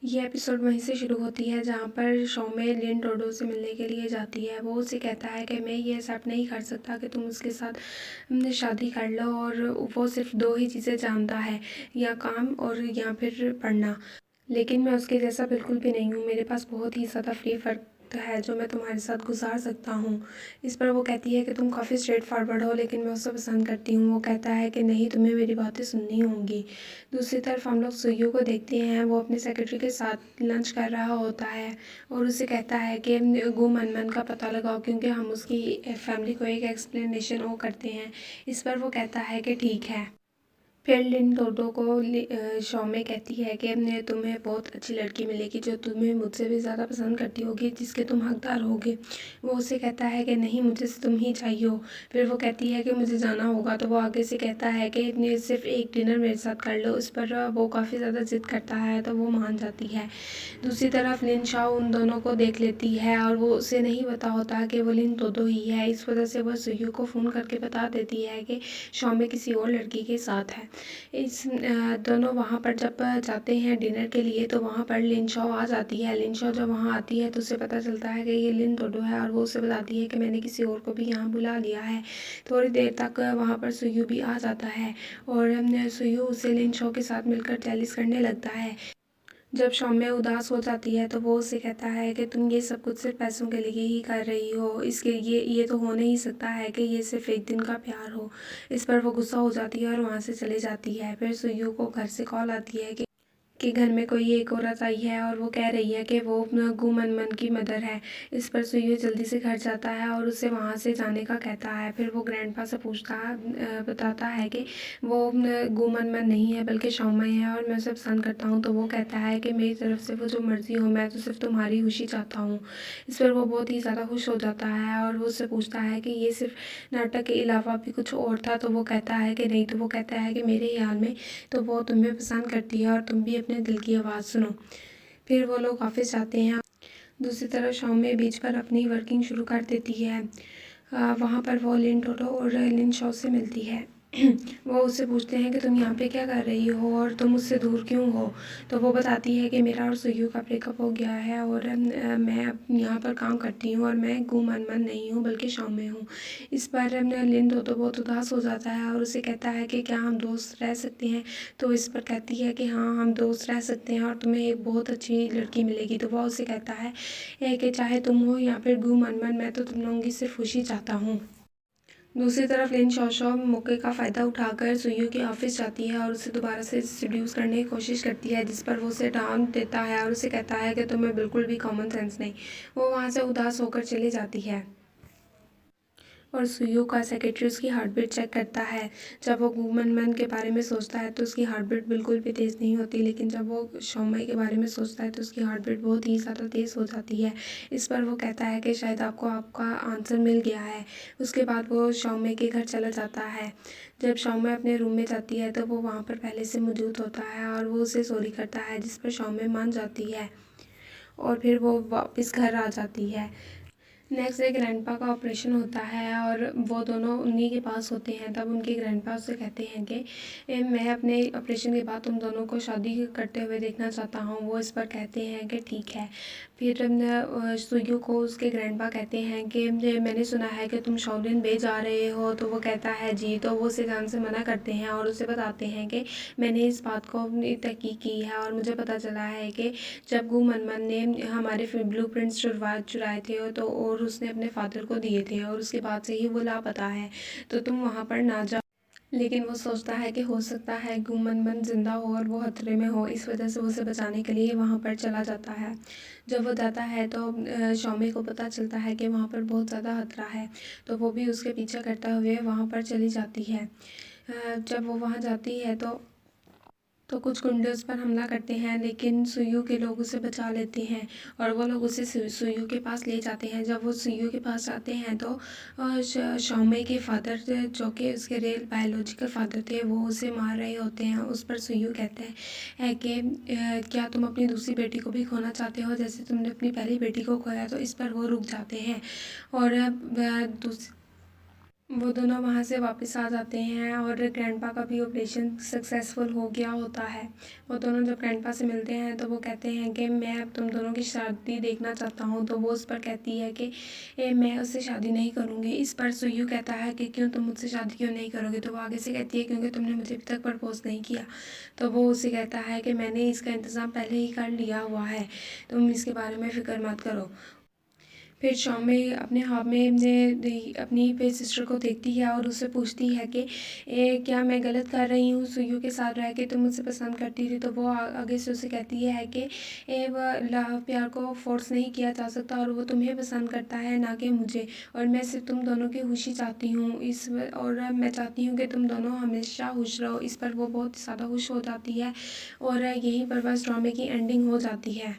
ये एपिसोड वहीं से शुरू होती है जहाँ पर शौमे लिन डोडो से मिलने के लिए जाती है। वो उसे कहता है कि मैं ये एक्सेप्ट नहीं कर सकता कि तुम उसके साथ शादी कर लो, और वो सिर्फ दो ही चीज़ें जानता है, या काम और या फिर पढ़ना। लेकिन मैं उसके जैसा बिल्कुल भी नहीं हूँ, मेरे पास बहुत ही ज़्यादा फ्री वक्त है जो मैं तुम्हारे साथ गुजार सकता हूँ। इस पर वो कहती है कि तुम काफ़ी स्ट्रेट फॉरवर्ड हो, लेकिन मैं उसे पसंद करती हूँ। वो कहता है कि नहीं, तुम्हें मेरी बातें सुननी होंगी। दूसरी तरफ हम लोग सुयू को देखते हैं, वो अपने सेक्रेटरी के साथ लंच कर रहा होता है और उसे कहता है कि गु मनमन का पता लगाओ, क्योंकि हम उसकी फैमिली को एक एक्सप्लेनेशन वो करते हैं। इस पर वो कहता है कि ठीक है। फिर लिन टोटो को शौमे कहती है कि तुम्हें बहुत अच्छी लड़की मिलेगी जो तुम्हें मुझसे भी ज़्यादा पसंद करती होगी, जिसके तुम हकदार होगे। वो उसे कहता है कि नहीं, मुझे तुम ही चाहिए हो। फिर वो कहती है कि मुझे जाना होगा, तो वो आगे से कहता है कि सिर्फ एक डिनर मेरे साथ कर लो। इस पर वो काफ़ी ज़्यादा ज़िद करता है, तो वो मान जाती है। दूसरी तरफ लिन शाओ उन दोनों को देख लेती है और वो उसे नहीं पता होता कि वो लिन टोटो ही है। इस वजह से वह सुयू को फ़ोन करके बता देती है कि शौमे किसी और लड़की के साथ है। दोनों वहाँ पर जब जाते हैं डिनर के लिए, तो वहाँ पर लिन शॉ आ जाती है। लिन शॉ जब वहाँ आती है तो उसे पता चलता है कि ये लिन टोडो है, और वो उसे बताती है कि मैंने किसी और को भी यहाँ बुला लिया है। थोड़ी देर तक वहाँ पर सुयू भी आ जाता है और सुयू उसे लिन शॉ के साथ मिलकर जेलिस करने लगता है। जब सौम्या उदास हो जाती है तो वो उसे कहता है कि तुम ये सब कुछ सिर्फ पैसों के लिए ही कर रही हो, इसके ये तो हो नहीं सकता है कि ये सिर्फ एक दिन का प्यार हो। इस पर वो गुस्सा हो जाती है और वहाँ से चली जाती है। फिर सुयू को घर से कॉल आती है कि घर में कोई एक औरत आई है और वो कह रही है कि वो गु मनमन की मदर है। इस पर सुयू जल्दी से घर जाता है और उसे वहाँ से जाने का कहता है। फिर वो ग्रैंडपा से बताता है कि वो गु मनमन नहीं है बल्कि शौमय है, और मैं उसे पसंद करता हूँ। तो वो कहता है कि मेरी तरफ से वो जो मर्जी हो, मैं तो सिर्फ तुम्हारी खुशी चाहता हूँ। इस पर वो बहुत ही ज़्यादा खुश हो जाता है और वो उससे पूछता है कि ये सिर्फ नाटक के अलावा भी कुछ और था। तो वो कहता है कि नहीं। तो वो कहता है कि मेरे ख्याल में तो वो तुम्हें पसंद करती है और तुम भी अपने दिल की आवाज़ सुनो। फिर वो लोग ऑफिस जाते हैं। दूसरी तरफ शौमे बीच पर अपनी वर्किंग शुरू कर देती है। वहाँ पर वो लिन टोटो और लिन शॉ से मिलती है। वो उससे पूछते हैं कि तुम यहाँ पे क्या कर रही हो और तुम मुझसे दूर क्यों हो। तो वो बताती है कि मेरा और सुयू का ब्रेकअप हो गया है और मैं अब यहाँ पर काम करती हूँ और मैं गु मनमन नहीं हूँ बल्कि शौमे हूँ। इस पर लिन टोटो बहुत उदास हो जाता है और उसे कहता है कि क्या हम दोस्त रह सकते हैं। तो इस पर कहती है कि हाँ, हम दोस्त रह सकते हैं और तुम्हें एक बहुत अच्छी लड़की मिलेगी। तो वह उसे कहता है कि चाहे तुम हो या फिर गु मनमन, मैं तो तुम लोगों की सिर्फ खुशी चाहता हूँ। दूसरी तरफ लिन शॉशॉ मौके का फ़ायदा उठाकर सुयू के ऑफिस जाती है और उसे दोबारा से सेड्यूस करने की कोशिश करती है, जिस पर वो उसे डांट देता है और उसे कहता है कि तुम्हें बिल्कुल भी कॉमन सेंस नहीं। वो वहाँ से उदास होकर चली जाती है और सुयू का सेक्रेटरी उसकी हार्ट बीट चेक करता है। जब वो गु मनमन के बारे में सोचता है तो उसकी हार्ट बीट बिल्कुल भी तेज़ नहीं होती, लेकिन जब वो शौमय के बारे में सोचता है तो उसकी हार्ट बीट बहुत ही ज़्यादा तेज़ हो जाती है। इस पर वो कहता है कि शायद आपको आपका आंसर मिल गया है। उसके बाद वो शौमय के घर चला जाता है। जब शौमय अपने रूम में जाती है तो वो वहाँ पर पहले से मौजूद होता है और वो उसे सॉरी करता है, जिस पर शौमय मान जाती है और फिर वो वापस घर आ जाती है। नेक्स्ट डे ग्रैंडपा का ऑपरेशन होता है और वो दोनों उन्हीं के पास होते हैं। तब उनके ग्रैंडपा उससे कहते हैं कि मैं अपने ऑपरेशन के बाद तुम दोनों को शादी करते हुए देखना चाहता हूँ। वो इस पर कहते हैं कि ठीक है। फिर सुयू को उसके ग्रैंडपा कहते हैं कि मैंने सुना है कि तुम शाओलिन बे जा रहे हो। तो वो कहता है जी। तो वो उसे जान से मना करते हैं और उसे बताते हैं कि मैंने इस बात को तहकीक की है और मुझे पता चला है कि जब गु मनमन ने हमारे ब्लू प्रिंट्स चुराए थे तो और उसने अपने फादर को दिए थे और उसके बाद से ही वो लापता है। तो तुम वहाँ पर ना जाओ। लेकिन वो सोचता है कि हो सकता है गु मनमन जिंदा हो और वो खतरे में हो, इस वजह से वो उसे बचाने के लिए वहाँ पर चला जाता है। जब वो जाता है तो शौमी को पता चलता है कि वहाँ पर बहुत ज़्यादा खतरा है, तो वो भी उसके पीछा करते हुए वहाँ पर चली जाती है। जब वो वहाँ जाती है तो कुछ गुंडे उस पर हमला करते हैं, लेकिन सुयू के लोग उसे बचा लेते हैं और वो लोग उसे सुयू के पास ले जाते हैं। जब वो सुयू के पास जाते हैं तो शौमे के फादर जो कि उसके रियल बायोलॉजिकल फादर थे, वो उसे मार रहे होते हैं। उस पर सुयू कहते हैं कि क्या तुम अपनी दूसरी बेटी को भी खोना चाहते हो जैसे तुमने अपनी पहली बेटी को खोया। तो इस पर वो रुक जाते हैं और वो दोनों वहाँ से वापस आ जाते हैं और ग्रैंडपा का भी ऑपरेशन सक्सेसफुल हो गया होता है। वो दोनों जब ग्रैंडपा से मिलते हैं तो वो कहते हैं कि मैं अब तुम दोनों की शादी देखना चाहता हूँ। तो वो उस पर कहती है कि मैं उससे शादी नहीं करूँगी। इस पर सुयू कहता है कि क्यों तुम मुझसे शादी क्यों नहीं करोगे। तो वो आगे से कहती है क्योंकि तुमने मुझे अभी तक प्रपोज नहीं किया। तो वो उसे कहता है कि मैंने इसका इंतज़ाम पहले ही कर लिया हुआ है, तुम इसके बारे में फ़िक्र मत करो। फिर शाम में अपने ख्वाब में अपनी फिर सिस्टर को देखती है और उससे पूछती है कि क्या मैं गलत कर रही हूँ सुयू के साथ रह के, तुम मुझसे पसंद करती थी। तो वो आगे से उसे कहती है कि लव प्यार को फोर्स नहीं किया जा सकता और वो तुम्हें पसंद करता है ना कि मुझे, और मैं सिर्फ तुम दोनों की खुशी चाहती हूँ और मैं चाहती हूँ कि तुम दोनों हमेशा खुश रहो। इस पर वो बहुत ज़्यादा खुश हो जाती है और यहीं पर बस ड्रामे की एंडिंग हो जाती है।